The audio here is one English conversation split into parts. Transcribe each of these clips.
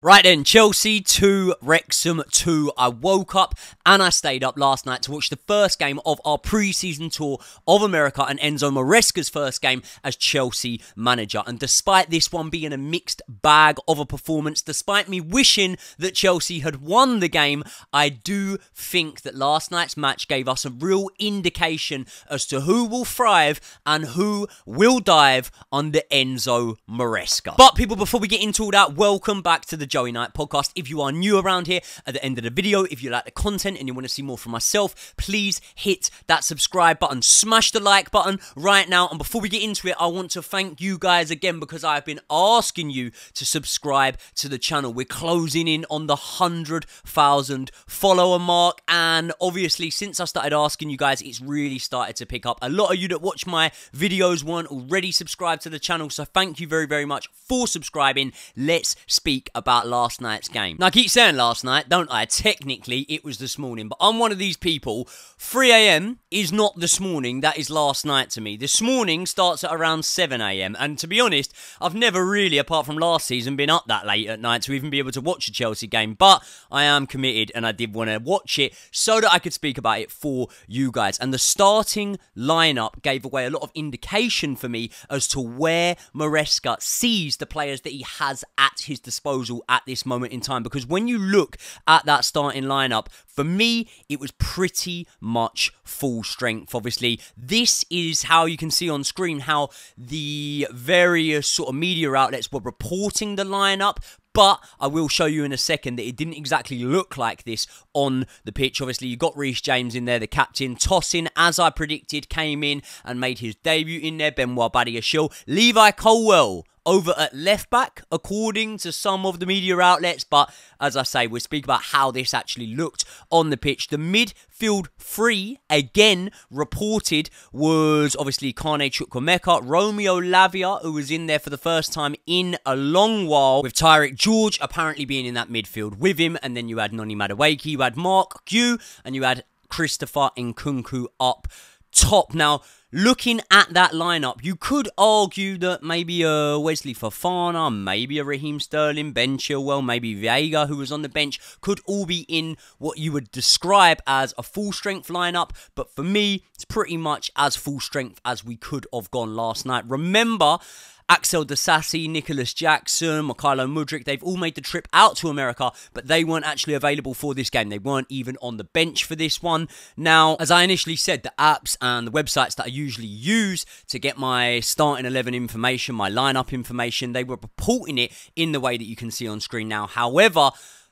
Right then, Chelsea 2, Wrexham 2. I woke up and I stayed up last night to watch the first game of our pre-season tour of America and Enzo Maresca's first game as Chelsea manager. And despite this one being a mixed bag of a performance, despite me wishing that Chelsea had won the game, I do think that last night's match gave us a real indication as to who will thrive and who will dive under Enzo Maresca. But people, before we get into all that, welcome back to the Joey Knight podcast. If you are new around here, at the end of the video, if you like the content and you want to see more from myself, please hit that subscribe button, smash the like button right now. And before we get into it, I want to thank you guys again because I've been asking you to subscribe to the channel. We're closing in on the 100,000 follower mark, and obviously since I started asking you guys, it's really started to pick up. A lot of you that watch my videos weren't already subscribed to the channel, so thank you very, very much for subscribing. Let's speak about last night's game. Now, I keep saying last night, don't I? Technically, it was this morning, but I'm one of these people. 3 AM is not this morning, that is last night to me. This morning starts at around 7 AM, and to be honest, I've never really, apart from last season, been up that late at night to even be able to watch a Chelsea game, but I am committed, and I did want to watch it so that I could speak about it for you guys. And the starting lineup gave away a lot of indication for me as to where Maresca sees the players that he has at his disposal at this moment in time, because when you look at that starting lineup, for me, it was pretty much full strength. Obviously, this is how you can see on screen how the various sort of media outlets were reporting the lineup. But I will show you in a second that it didn't exactly look like this on the pitch. Obviously, you got Reece James in there, the captain. Tosin, as I predicted, came in and made his debut in there. Benoit Badiashile. Levi Colwill over at left back, according to some of the media outlets. But as I say, we'll speak about how this actually looked on the pitch. The midfield three, again, reported was obviously Kane Chukwuemeka, Romeo Lavia, who was in there for the first time in a long while, with Tyrick George apparently being in that midfield with him. And then you had Noni Madueke, you had Mark Gue, and you had Christopher Nkunku up top. Now, looking at that lineup, you could argue that maybe a Wesley Fofana, maybe a Raheem Sterling, Ben Chilwell, maybe Veiga, who was on the bench, could all be in what you would describe as a full-strength lineup. But for me, it's pretty much as full-strength as we could have gone last night. Remember, Axel Disasi, Nicholas Jackson, Mykhailo Mudryk, they've all made the trip out to America, but they weren't actually available for this game. They weren't even on the bench for this one. Now, as I initially said, the apps and the websites that I usually use to get my starting 11 information, my lineup information, they were reporting it in the way that you can see on screen now. However,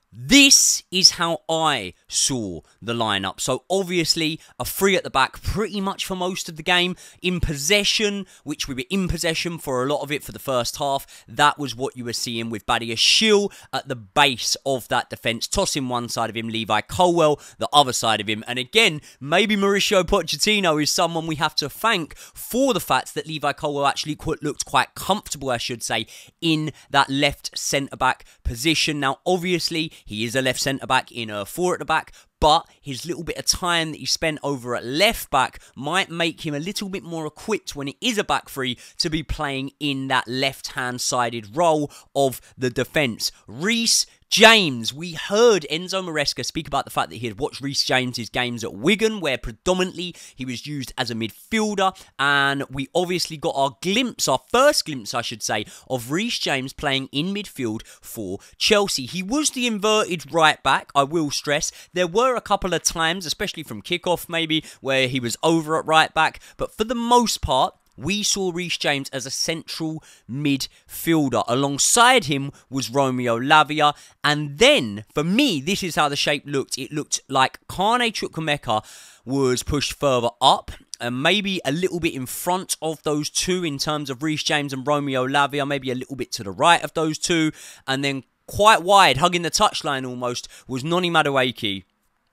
this is how I saw the lineup. So obviously a three at the back pretty much for most of the game. In possession, which we were in possession for a lot of it for the first half, that was what you were seeing with Badiashile at the base of that defence. Tosin one side of him, Levi Colwill the other side of him. And again, maybe Mauricio Pochettino is someone we have to thank for the fact that Levi Colwill actually looked quite comfortable, I should say, in that left centre-back position. Now, obviously, he is a left centre-back in a four at the back, but his little bit of time that he spent over at left back might make him a little bit more equipped when it is a back three to be playing in that left-hand sided role of the defence. Reece James, we heard Enzo Maresca speak about the fact that he had watched Reece James's games at Wigan, where predominantly he was used as a midfielder, and we obviously got our glimpse, our first glimpse, I should say, of Reece James playing in midfield for Chelsea. He was the inverted right back, I will stress. There were a couple of times, especially from kickoff maybe, where he was over at right back, but for the most part, we saw Reece James as a central midfielder. Alongside him was Romeo Lavia. And then, for me, this is how the shape looked. It looked like Kane Chukwuemeka was pushed further up, and maybe a little bit in front of those two in terms of Reece James and Romeo Lavia, maybe a little bit to the right of those two. And then quite wide, hugging the touchline almost, was Noni Madueke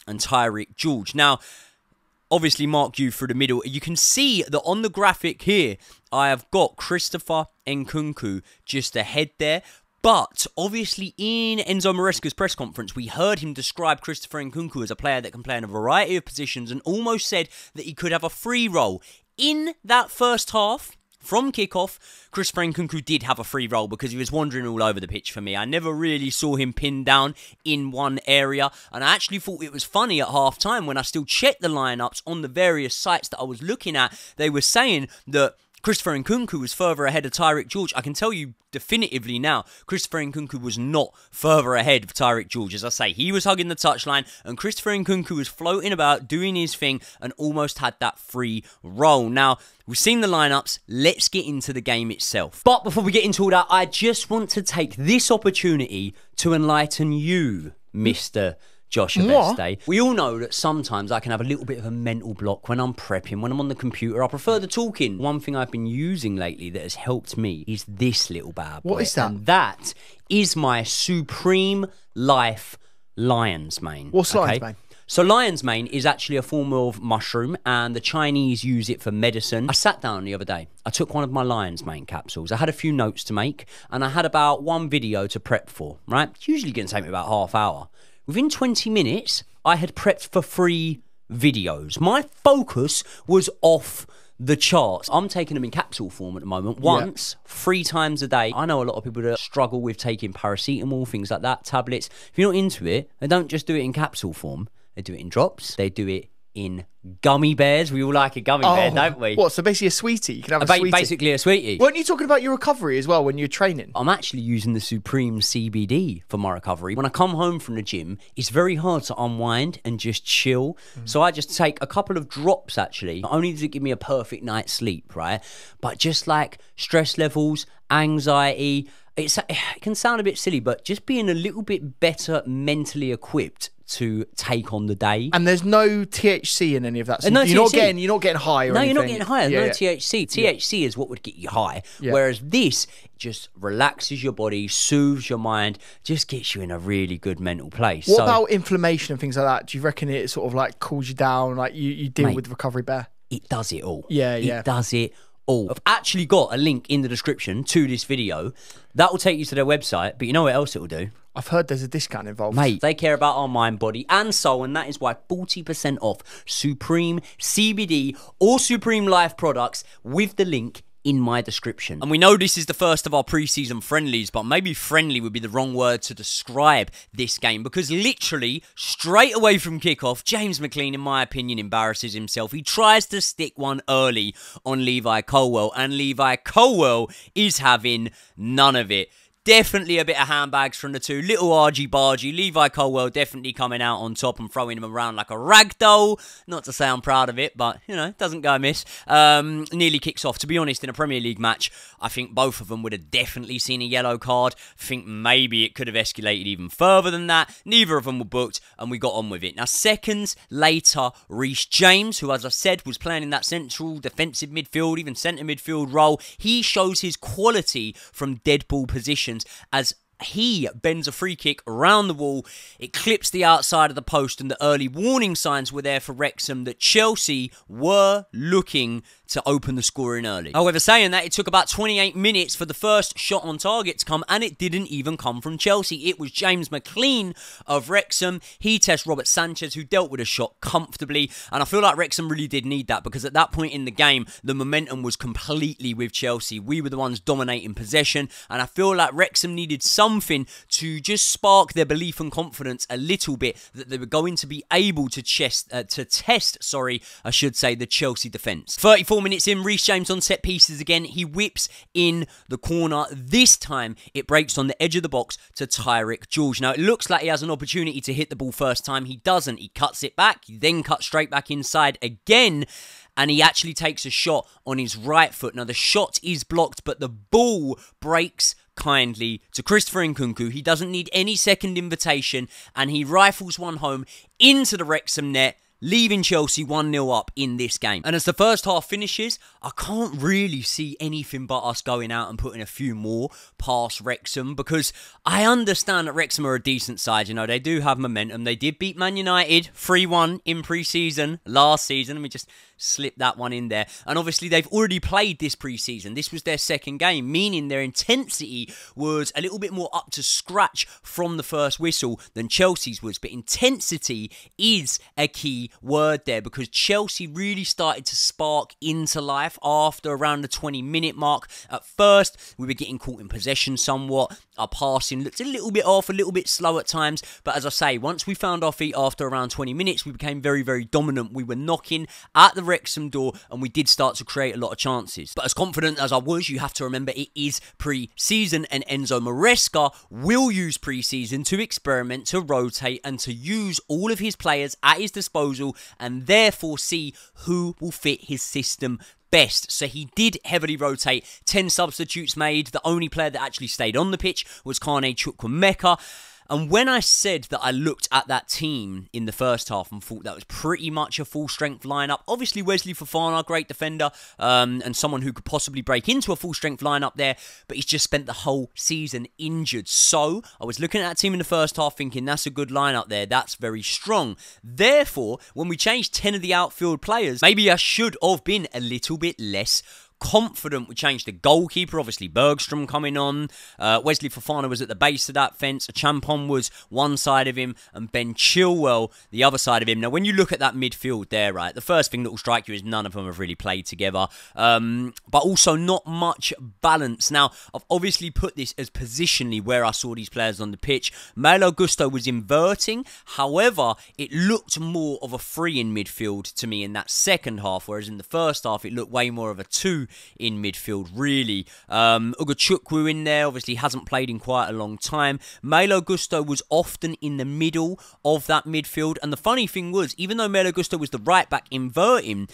and Tyrick George. Now, obviously, Mark Gue through the middle. You can see that on the graphic here, I have got Christopher Nkunku just ahead there. But obviously in Enzo Maresca's press conference, we heard him describe Christopher Nkunku as a player that can play in a variety of positions and almost said that he could have a free role. In that first half, from kickoff, Christopher Nkunku did have a free roll because he was wandering all over the pitch for me. I never really saw him pinned down in one area, and I actually thought it was funny at half-time when I still checked the lineups on the various sites that I was looking at. They were saying that Christopher Nkunku was further ahead of Tyreek George. I can tell you definitively now, Christopher Nkunku was not further ahead of Tyreek George. As I say, he was hugging the touchline, and Christopher Nkunku was floating about, doing his thing, and almost had that free roll. Now, we've seen the lineups. Let's get into the game itself. But before we get into all that, I just want to take this opportunity to enlighten you, Mr. Josh Abeste. We all know that sometimes I can have a little bit of a mental block when I'm prepping, when I'm on the computer. I prefer the talking. One thing I've been using lately that has helped me is this little bad boy. What is that? And that is my Supreme Life Lion's Mane. What's Lion's Mane? So lion's mane is actually a form of mushroom, and the Chinese use it for medicine. I sat down the other day. I took one of my lion's mane capsules. I had a few notes to make, and I had about one video to prep for, right? It's usually going to take me about half hour. Within 20 minutes, I had prepped for 3 videos. My focus was off the charts. I'm taking them in capsule form at the moment, once, 3 times a day. I know a lot of people that struggle with taking paracetamol, things like that, tablets. If you're not into it, they don't just do it in capsule form. They do it in drops. They do it in gummy bears. We all like a gummy bear, don't we? What, so basically a sweetie? You can have a sweetie? Basically a sweetie. Weren't you talking about your recovery as well when you're training? I'm actually using the Supreme CBD for my recovery. When I come home from the gym, it's very hard to unwind and just chill. So I just take a couple of drops, actually. Not only does it give me a perfect night's sleep, right? But just like stress levels, anxiety, it can sound a bit silly, but just being a little bit better mentally equipped to take on the day. And there's no THC in any of that. So no you're THC. not getting high or no, anything. you're not getting high. No THC. THC is what would get you high. Whereas this just relaxes your body, soothes your mind, just gets you in a really good mental place. What about inflammation and things like that? Do you reckon it sort of like cools you down, like you deal with recovery better? It does it all. It does it all. I've actually got a link in the description to this video. That will take you to their website, but you know what else it will do? I've heard there's a discount involved. Mate, they care about our mind, body, and soul, and that is why 40% off Supreme CBD or Supreme Life products with the link in my description. And we know this is the first of our pre-season friendlies, but maybe friendly would be the wrong word to describe this game, because literally, straight away from kickoff, James McLean, in my opinion, embarrasses himself. He tries to stick one early on Levi Colwill, and Levi Colwill is having none of it. Definitely a bit of handbags from the two. Little argy-bargy. Levi Colwill definitely coming out on top and throwing him around like a rag doll. Not to say I'm proud of it, but, you know, doesn't go amiss. Nearly kicks off. To be honest, in a Premier League match, I think both of them would have definitely seen a yellow card. I think maybe it could have escalated even further than that. Neither of them were booked, and we got on with it. Now, seconds later, Reece James, who, as I said, was playing in that central defensive midfield, even centre midfield role, he shows his quality from dead ball position as he bends a free kick around the wall. It clips the outside of the post, and the early warning signs were there for Wrexham that Chelsea were looking to open the scoring early. However, saying that, it took about 28 minutes for the first shot on target to come, and it didn't even come from Chelsea. It was James McLean of Wrexham. He tests Robert Sanchez, who dealt with a shot comfortably, and I feel like Wrexham really did need that, because at that point in the game, the momentum was completely with Chelsea. We were the ones dominating possession, and I feel like Wrexham needed something to just spark their belief and confidence a little bit that they were going to be able to test, the Chelsea defence. 34 minutes in, Reece James on set pieces again. He whips in the corner. This time, it breaks on the edge of the box to Tyreek George. Now, it looks like he has an opportunity to hit the ball first time. He doesn't. He cuts it back. He then cuts straight back inside again, and he actually takes a shot on his right foot. Now, the shot is blocked, but the ball breaks kindly to Christopher Nkunku. He doesn't need any second invitation, and he rifles one home into the Wrexham net, leaving Chelsea 1-0 up in this game. And as the first half finishes, I can't really see anything but us going out and putting a few more past Wrexham, because I understand that Wrexham are a decent side. You know, they do have momentum. They did beat Man United 3-1 in pre-season last season. Let me just slip that one in there. And obviously, they've already played this pre-season. This was their second game, meaning their intensity was a little bit more up to scratch from the first whistle than Chelsea's was. But intensity is a key word there, because Chelsea really started to spark into life after around the 20-minute mark. At first, we were getting caught in possession somewhat. Our passing looked a little bit off, a little bit slow at times. But as I say, once we found our feet after around 20 minutes, we became very, very dominant. We were knocking at the Wrexham door, and we did start to create a lot of chances. But as confident as I was, you have to remember it is pre-season, and Enzo Maresca will use pre-season to experiment, to rotate, and to use all of his players at his disposal, and therefore see who will fit his system best. So he did heavily rotate, 10 substitutes made. The only player that actually stayed on the pitch was Kane Chukwuemeka. And when I said that I looked at that team in the first half and thought that was pretty much a full-strength lineup, obviously Wesley Fofana, great defender, and someone who could possibly break into a full-strength lineup there, but he's just spent the whole season injured. So I was looking at that team in the first half thinking, that's a good lineup there, that's very strong. Therefore, when we changed 10 of the outfield players, maybe I should have been a little bit less confident. We changed the goalkeeper, obviously Bergstrom coming on. Wesley Fofana was at the base of that fence. Champon was one side of him, and Ben Chilwell the other side of him. Now, when you look at that midfield there, right, the first thing that will strike you is none of them have really played together, but also not much balance. Now, I've obviously put this as positionally where I saw these players on the pitch. Malo Gusto was inverting. However, it looked more of a 3 in midfield to me in that second half, whereas in the first half, it looked way more of a 2 in midfield, really. Ugochukwu in there, obviously hasn't played in quite a long time. Malo Gusto was often in the middle of that midfield, and the funny thing was, even though Malo Gusto was the right back inverting,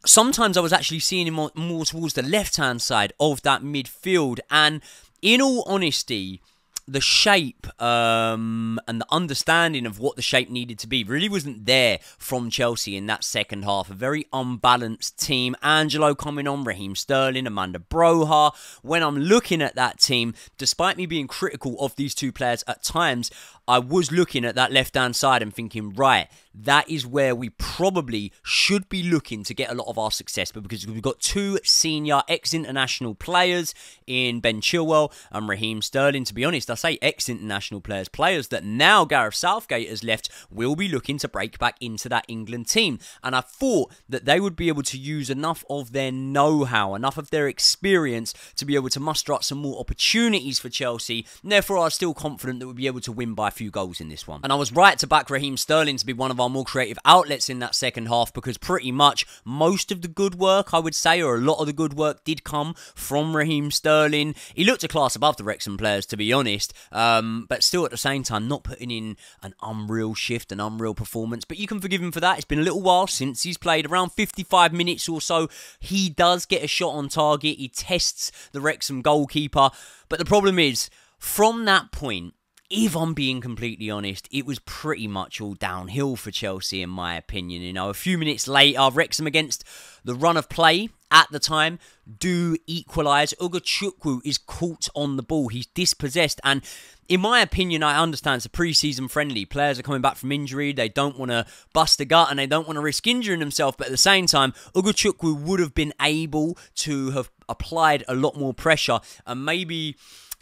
sometimes I was actually seeing him more towards the left-hand side of that midfield, and in all honesty, the shape and the understanding of what the shape needed to be really wasn't there from Chelsea in that second half. A very unbalanced team. Angelo coming on, Raheem Sterling, Amanda Broha. When I'm looking at that team, despite me being critical of these two players at times, I was looking at that left-hand side and thinking, right, that is where we probably should be looking to get a lot of our success. But because we've got two senior ex-international players in Ben Chilwell and Raheem Sterling, to be honest, I say ex-international players, players that now Gareth Southgate has left, will be looking to break back into that England team. And I thought that they would be able to use enough of their know-how, enough of their experience to be able to muster up some more opportunities for Chelsea. And therefore, I was still confident that we'd be able to win by a few goals in this one. And I was right to back Raheem Sterling to be one of our more creative outlets in that second half, because pretty much most of the good work, I would say, or a lot of the good work did come from Raheem Sterling. He looked a class above the Wrexham players, to be honest, but still at the same time not putting in an unreal shift, an unreal performance. But you can forgive him for that. It's been a little while since he's played, around 55 minutes or so. He does get a shot on target. He tests the Wrexham goalkeeper. But the problem is, from that point, if I'm being completely honest, it was pretty much all downhill for Chelsea, in my opinion. You know, a few minutes later, Wrexham, against the run of play at the time, do equalise. Ugochukwu is caught on the ball. He's dispossessed. And in my opinion, I understand it's a pre-season friendly. Players are coming back from injury. They don't want to bust a gut and they don't want to risk injuring themselves. But at the same time, Ugochukwu would have been able to have applied a lot more pressure and maybe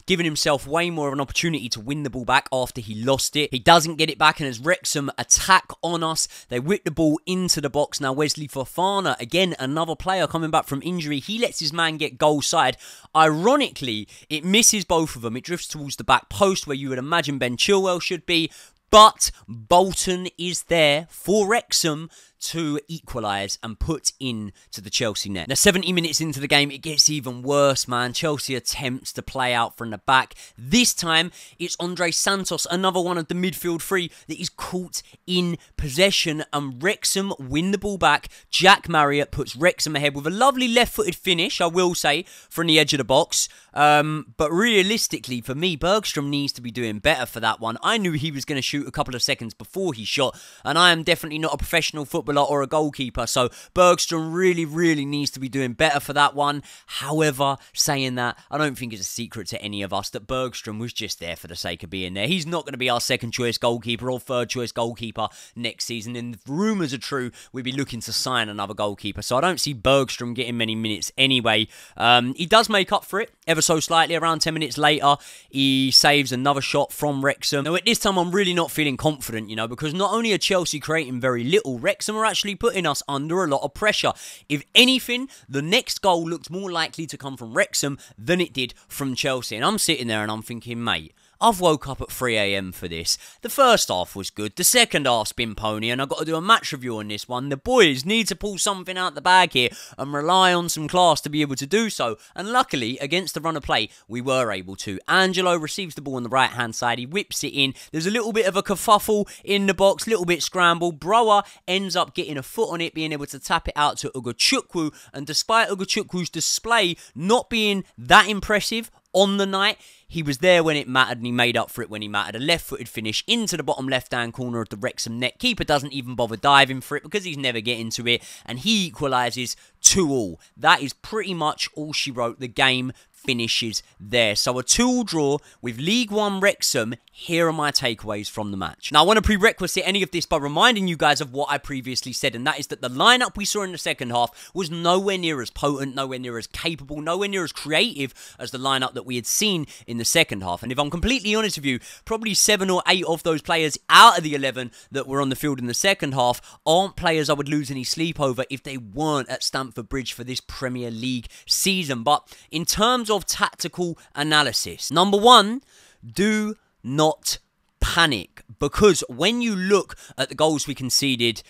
giving himself way more of an opportunity to win the ball back after he lost it. He doesn't get it back, and as Wrexham attack on us, they whip the ball into the box. Now, Wesley Fofana, again, another player coming back from injury, he lets his man get goal side. Ironically, it misses both of them. It drifts towards the back post where you would imagine Ben Chilwell should be, but Bolton is there for Wrexham to equalise and put in to the Chelsea net. Now, 70 minutes into the game, it gets even worse, man. Chelsea attempts to play out from the back. This time, it's Andre Santos, another one of the midfield three, that is caught in possession, and Wrexham win the ball back. Jack Marriott puts Wrexham ahead with a lovely left-footed finish, I will say, from the edge of the box. But realistically, for me, Bergstrom needs to be doing better for that one. I knew he was going to shoot a couple of seconds before he shot, and I am definitely not a professional footballer footballer or a goalkeeper. So Bergstrom really, really needs to be doing better for that one. However, saying that, I don't think it's a secret to any of us that Bergstrom was just there for the sake of being there. He's not going to be our second choice goalkeeper or third choice goalkeeper next season. And if rumours are true, we'd be looking to sign another goalkeeper. So I don't see Bergstrom getting many minutes anyway. He does make up for it ever so slightly. Around 10 minutes later, he saves another shot from Wrexham. Now, at this time, I'm really not feeling confident, you know, because not only are Chelsea creating very little, Wrexham are actually putting us under a lot of pressure. If anything, the next goal looks more likely to come from Wrexham than it did from Chelsea. And I'm sitting there and I'm thinking, mate, I've woke up at 3 AM for this. The first half was good. The second half's been pony, and I've got to do a match review on this one. The boys need to pull something out the bag here and rely on some class to be able to do so. And luckily, against the run of play, we were able to. Angelo receives the ball on the right-hand side. He whips it in. There's a little bit of a kerfuffle in the box, little bit scrambled. Brower ends up getting a foot on it, being able to tap it out to Ugochukwu. And despite Ugochukwu's display not being that impressive on the night, he was there when it mattered and he made up for it when he mattered. A left-footed finish into the bottom left-hand corner of the Wrexham net. Keeper doesn't even bother diving for it because he's never getting to it, and he equalises 2-2. That is pretty much all she wrote. The game finishes there. So a 2-2 draw with League One Wrexham. Here are my takeaways from the match. Now, I want to prerequisite any of this by reminding you guys of what I previously said, and that is that the lineup we saw in the second half was nowhere near as potent, nowhere near as capable, nowhere near as creative as the lineup that we had seen in the second half. And if I'm completely honest with you, probably 7 or 8 of those players out of the 11 that were on the field in the second half aren't players I would lose any sleep over if they weren't at Stamford Bridge for this Premier League season. But in terms of tactical analysis, number one, do not panic, because when you look at the goals we conceded,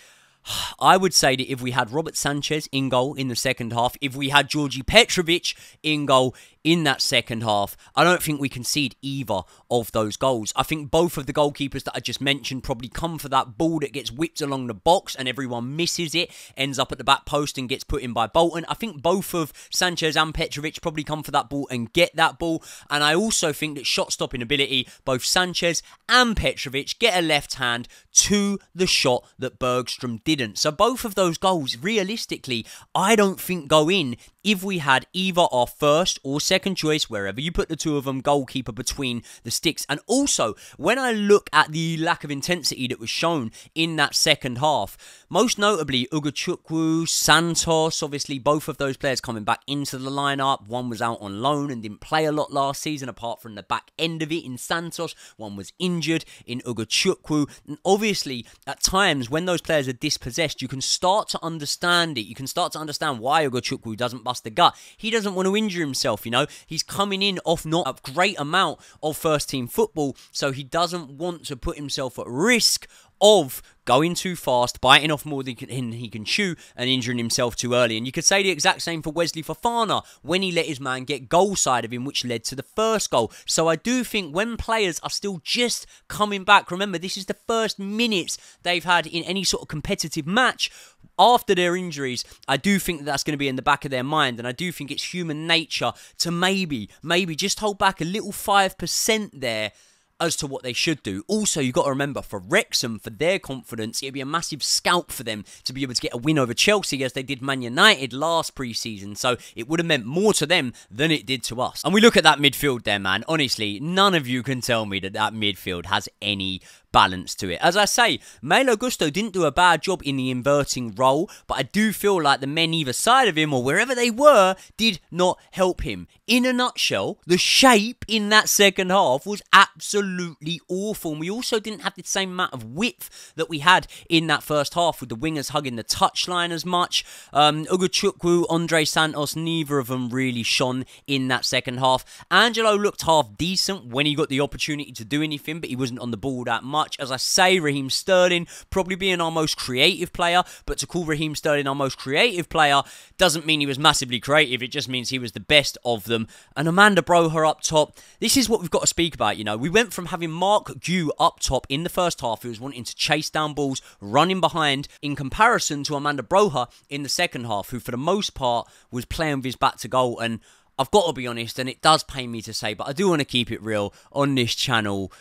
I would say that if we had Robert Sanchez in goal in the second half, if we had Georgi Petrovic in goal in that second half, I don't think we concede either of those goals. I think both of the goalkeepers that I just mentioned probably come for that ball that gets whipped along the box and everyone misses it, ends up at the back post and gets put in by Bolton. I think both of Sanchez and Petrovic probably come for that ball and get that ball. And I also think that shot-stopping ability, both Sanchez and Petrovic get a left hand to the shot that Bergstrom didn't. So both of those goals, realistically, I don't think go in if we had either our first or second choice, wherever you put the two of them, goalkeeper between the sticks. And also, when I look at the lack of intensity that was shown in that second half, most notably Ugochukwu, Santos, obviously both of those players coming back into the lineup. One was out on loan and didn't play a lot last season, apart from the back end of it in Santos. One was injured in Ugochukwu. And obviously, at times, when those players are dispossessed, you can start to understand it. You can start to understand why Ugochukwu doesn't bust the gut. He doesn't want to injure himself, you know. He's coming in off not a great amount of first-team football, so he doesn't want to put himself at risk of going too fast, biting off more than he can chew, and injuring himself too early. And you could say the exact same for Wesley Fofana when he let his man get goal side of him, which led to the first goal. So I do think when players are still just coming back, remember, this is the first minutes they've had in any sort of competitive match after their injuries, I do think that's going to be in the back of their mind, and I do think it's human nature to maybe just hold back a little 5% there as to what they should do. Also, you've got to remember, for Wrexham, for their confidence, it'd be a massive scalp for them to be able to get a win over Chelsea as they did Man United last pre-season. So it would have meant more to them than it did to us. And we look at that midfield there, man. Honestly, none of you can tell me that that midfield has any balance to it. As I say, Malo Gusto didn't do a bad job in the inverting role, but I do feel like the men either side of him or wherever they were did not help him. In a nutshell, the shape in that second half was absolutely awful. And we also didn't have the same amount of width that we had in that first half, with the wingers hugging the touchline as much. Ugochukwu, Andre Santos, neither of them really shone in that second half. Angelo looked half decent when he got the opportunity to do anything, but he wasn't on the ball that much. As I say, Raheem Sterling probably being our most creative player, but to call Raheem Sterling our most creative player doesn't mean he was massively creative. It just means he was the best of them. And Amanda Broha up top, this is what we've got to speak about, you know. We went from having Mark Dew up top in the first half, who was wanting to chase down balls, running behind, in comparison to Amanda Broha in the second half, who for the most part was playing with his back to goal. And I've got to be honest, and it does pain me to say, but I do want to keep it real on this channel.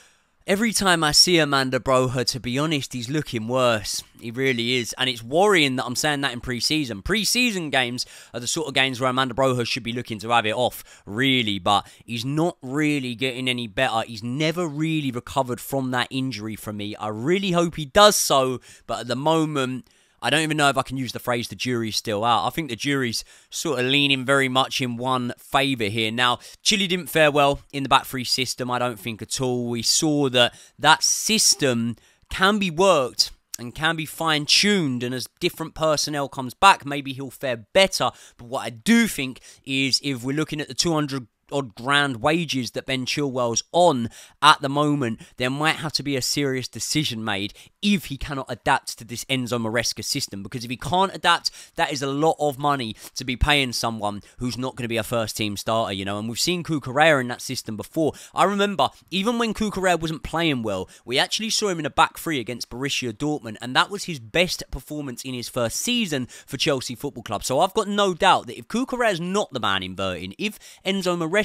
Every time I see Amanda Broja, to be honest, he's looking worse. He really is. And it's worrying that I'm saying that in pre-season. Pre-season games are the sort of games where Amanda Broja should be looking to have it off, really. But he's not really getting any better. He's never really recovered from that injury for me. I really hope he does so. But at the moment, I don't even know if I can use the phrase the jury's still out. I think the jury's sort of leaning very much in one favour here. Now, Chile didn't fare well in the back three system, I don't think at all. We saw that that system can be worked and can be fine-tuned, and as different personnel comes back, maybe he'll fare better. But what I do think is, if we're looking at the 200 odd grand wages that Ben Chilwell's on at the moment, there might have to be a serious decision made if he cannot adapt to this Enzo Maresca system. Because if he can't adapt, that is a lot of money to be paying someone who's not going to be a first team starter, you know. And we've seen Cucurella in that system before. I remember, even when Cucurella wasn't playing well, we actually saw him in a back three against Borussia Dortmund, and that was his best performance in his first season for Chelsea Football Club. So I've got no doubt that if Cucurella's not the man inverting, if Enzo Maresca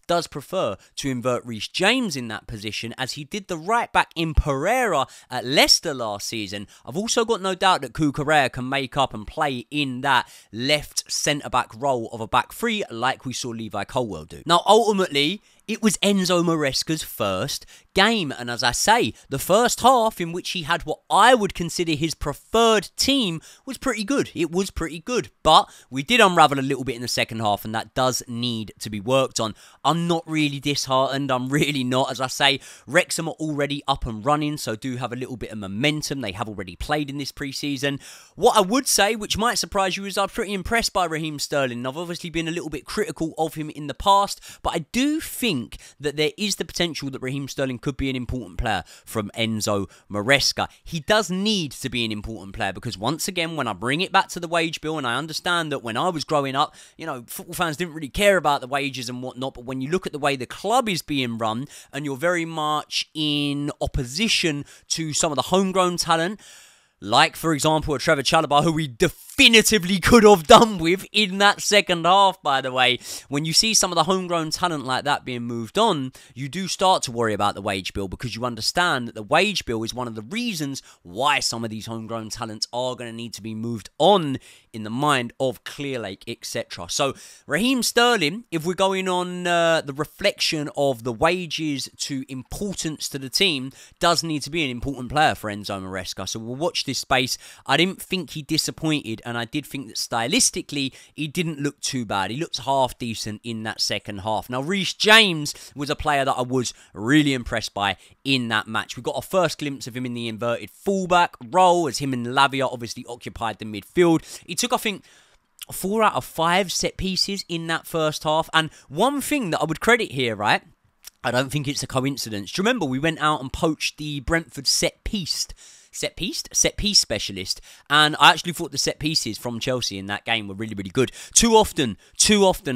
does prefer to invert Reece James in that position, as he did the right back in Pereira at Leicester last season, I've also got no doubt that Cucurella can make up and play in that left centre-back role of a back three, like we saw Levi Colwill do. Now, ultimately, it was Enzo Maresca's first game, and as I say, the first half in which he had what I would consider his preferred team was pretty good. It was pretty good, but we did unravel a little bit in the second half, and that does need to be worked on. I'm not really disheartened, I'm really not. As I say, Wrexham are already up and running, so do have a little bit of momentum. They have already played in this pre-season. What I would say, which might surprise you, is I'm pretty impressed by Raheem Sterling. I've obviously been a little bit critical of him in the past, but I do think that there is the potential that Raheem Sterling could be an important player from Enzo Maresca. He does need to be an important player, because once again, when I bring it back to the wage bill, and I understand that when I was growing up, you know, football fans didn't really care about the wages and whatnot, but when you look at the way the club is being run, and you're very much in opposition to some of the homegrown talent, like, for example, a Trevor Chalobah, who we definitively could have done with in that second half, by the way. When you see some of the homegrown talent like that being moved on, you do start to worry about the wage bill, because you understand that the wage bill is one of the reasons why some of these homegrown talents are going to need to be moved on in the mind of Clearlake, etc. So, Raheem Sterling, if we're going on the reflection of the wages to importance to the team, does need to be an important player for Enzo Maresca. So we'll watch this space. I didn't think he disappointed, and I did think that stylistically he didn't look too bad. He looked half decent in that second half. Now, Reece James was a player that I was really impressed by in that match. We got our first glimpse of him in the inverted fullback role, as him and Lavia obviously occupied the midfield. He took, I think, 4 out of 5 set pieces in that first half. And one thing that I would credit here, right, I don't think it's a coincidence. Do you remember we went out and poached the Brentford set piece specialist, and I actually thought the set pieces from Chelsea in that game were really, really good. Too often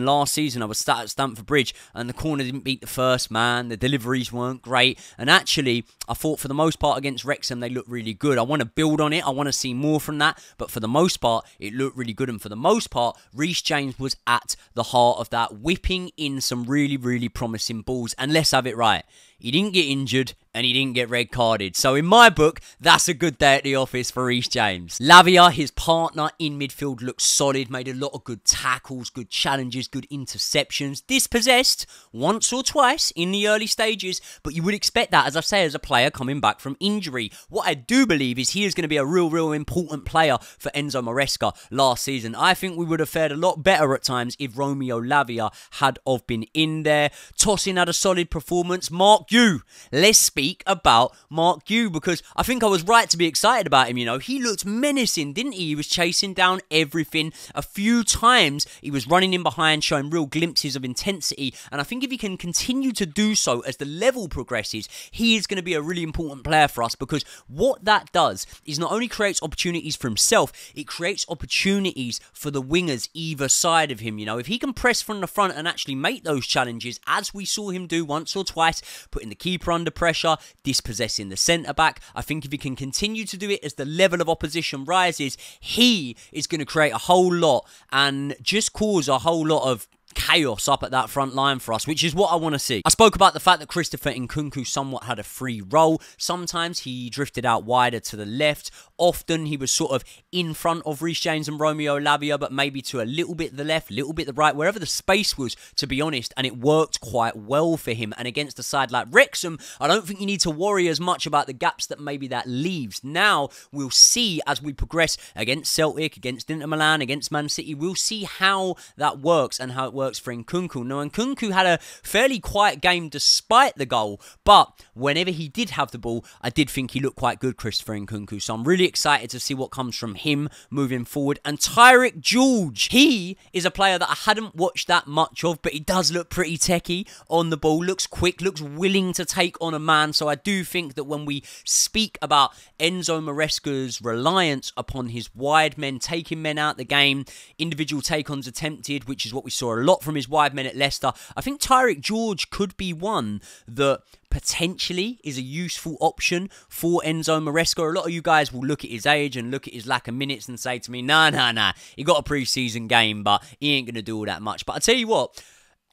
last season I was sat at Stamford Bridge and the corner didn't beat the first man, the deliveries weren't great, and actually I thought for the most part against Wrexham they looked really good. I want to build on it, I want to see more from that, but for the most part it looked really good, and for the most part Reece James was at the heart of that, whipping in some really, really promising balls. And let's have it right, he didn't get injured and he didn't get red carded. So in my book, that's a good day at the office for Reece James. Lavia, his partner in midfield, looked solid, made a lot of good tackles, good challenges, good interceptions. Dispossessed once or twice in the early stages, but you would expect that, as I say, as a player coming back from injury. What I do believe is he is going to be a real important player for Enzo Maresca last season. I think we would have fared a lot better at times if Romeo Lavia had of been in there. Tosin had a solid performance. Mark Gu, let's speak about Mark Gu, because I think I was right to be excited about him. You know, he looked menacing, didn't he? He was chasing down everything. A few times he was running in behind, showing real glimpses of intensity, and I think if he can continue to do so as the level progresses, he is going to be a really important player for us, because what that does is not only creates opportunities for himself, it creates opportunities for the wingers either side of him. You know, if he can press from the front and actually make those challenges, as we saw him do once or twice, putting the keeper under pressure, dispossessing the centre-back, I think if he can continue to do it as the level of opposition rises, he is going to create a whole lot and just cause a whole lot of chaos up at that front line for us, which is what I want to see. I spoke about the fact that Christopher Nkunku somewhat had a free role. Sometimes he drifted out wider to the left. Often he was sort of in front of Reece James and Romeo Lavia, but maybe to a little bit the left, a little bit the right, wherever the space was, to be honest, and it worked quite well for him. And against a side like Wrexham, I don't think you need to worry as much about the gaps that maybe that leaves. Now, we'll see as we progress against Celtic, against Inter Milan, against Man City, we'll see how that works and how it works for Nkunku. Now, Nkunku had a fairly quiet game despite the goal, but whenever he did have the ball, I did think he looked quite good, Christopher Nkunku. So I'm really excited to see what comes from him moving forward. And Tyrick George, he is a player that I hadn't watched that much of, but he does look pretty techie on the ball, looks quick, looks willing to take on a man. So I do think that when we speak about Enzo Maresca's reliance upon his wide men, taking men out the game, individual take-ons attempted, which is what we saw a lot from his wide men at Leicester, I think Tyrick George could be one that potentially is a useful option for Enzo Maresca. A lot of you guys will look at his age and look at his lack of minutes and say to me, nah, he got a pre-season game, but he ain't going to do all that much. But I tell you what,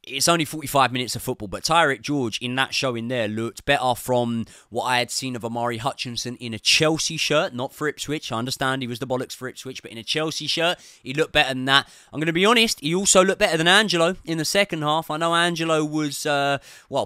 it's only 45 minutes of football, but Tyrick George in that showing there looked better from what I had seen of Amari Hutchinson in a Chelsea shirt, not for Ipswich. I understand he was the bollocks for Ipswich, but in a Chelsea shirt, he looked better than that. I'm going to be honest, he also looked better than Angelo in the second half. I know Angelo was,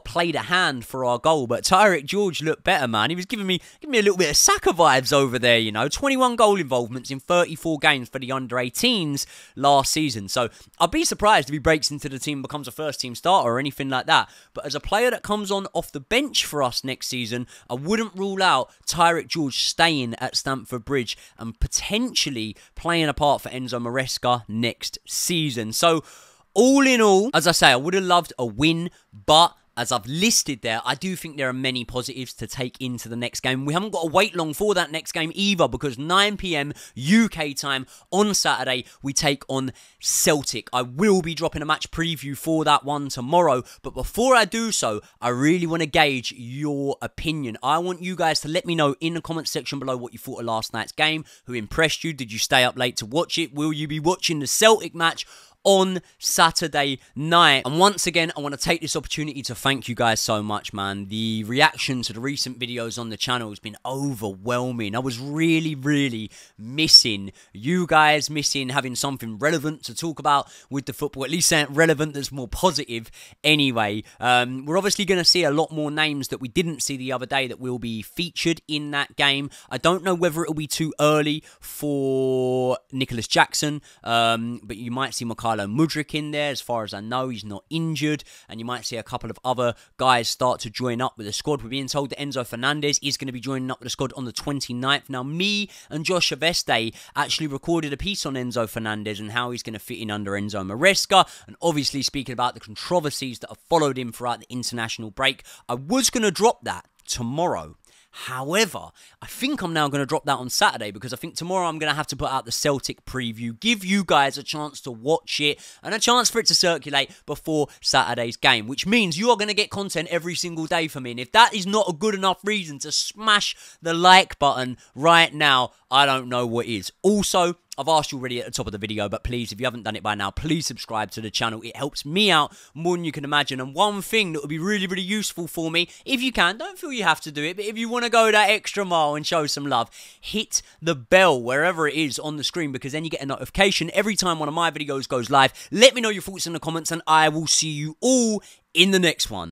played a hand for our goal, but Tyrick George looked better, man. He was giving me a little bit of Saka vibes over there, you know. 21 goal involvements in 34 games for the under-18s last season. So I'd be surprised if he breaks into the team and becomes a first team starter or anything like that. But as a player that comes on off the bench for us next season, I wouldn't rule out Tyrick George staying at Stamford Bridge and potentially playing a part for Enzo Maresca next season. So all in all, as I say, I would have loved a win, but as I've listed there, I do think there are many positives to take into the next game. We haven't got to wait long for that next game either, because 9 PM UK time on Saturday, we take on Celtic. I will be dropping a match preview for that one tomorrow, but before I do so, I really want to gauge your opinion. I want you guys to let me know in the comments section below what you thought of last night's game. Who impressed you? Did you stay up late to watch it? Will you be watching the Celtic match on Saturday night? And once again, I want to take this opportunity to thank you guys so much, man. The reaction to the recent videos on the channel has been overwhelming. I was really missing you guys, missing having something relevant to talk about with the football, at least something relevant that's more positive anyway. We're obviously going to see a lot more names that we didn't see the other day that will be featured in that game. I don't know whether it'll be too early for Nicholas Jackson, but you might see Mikhailo Mudryk in there. As far as I know, he's not injured, and you might see a couple of other guys start to join up with the squad. We're being told that Enzo Fernandez is going to be joining up with the squad on the 29th. Now, me and Josh Aveste actually recorded a piece on Enzo Fernandez and how he's going to fit in under Enzo Maresca, and obviously speaking about the controversies that have followed him throughout the international break. I was going to drop that tomorrow. However, I think I'm now going to drop that on Saturday, because I think tomorrow I'm going to have to put out the Celtic preview, give you guys a chance to watch it and a chance for it to circulate before Saturday's game, which means you are going to get content every single day from me. And if that is not a good enough reason to smash the like button right now, I don't know what is. Also, I've asked you already at the top of the video, but please, if you haven't done it by now, please subscribe to the channel. It helps me out more than you can imagine. And one thing that would be really useful for me, if you can, don't feel you have to do it, but if you want to go that extra mile and show some love, hit the bell wherever it is on the screen, because then you get a notification every time one of my videos goes live. Let me know your thoughts in the comments, and I will see you all in the next one.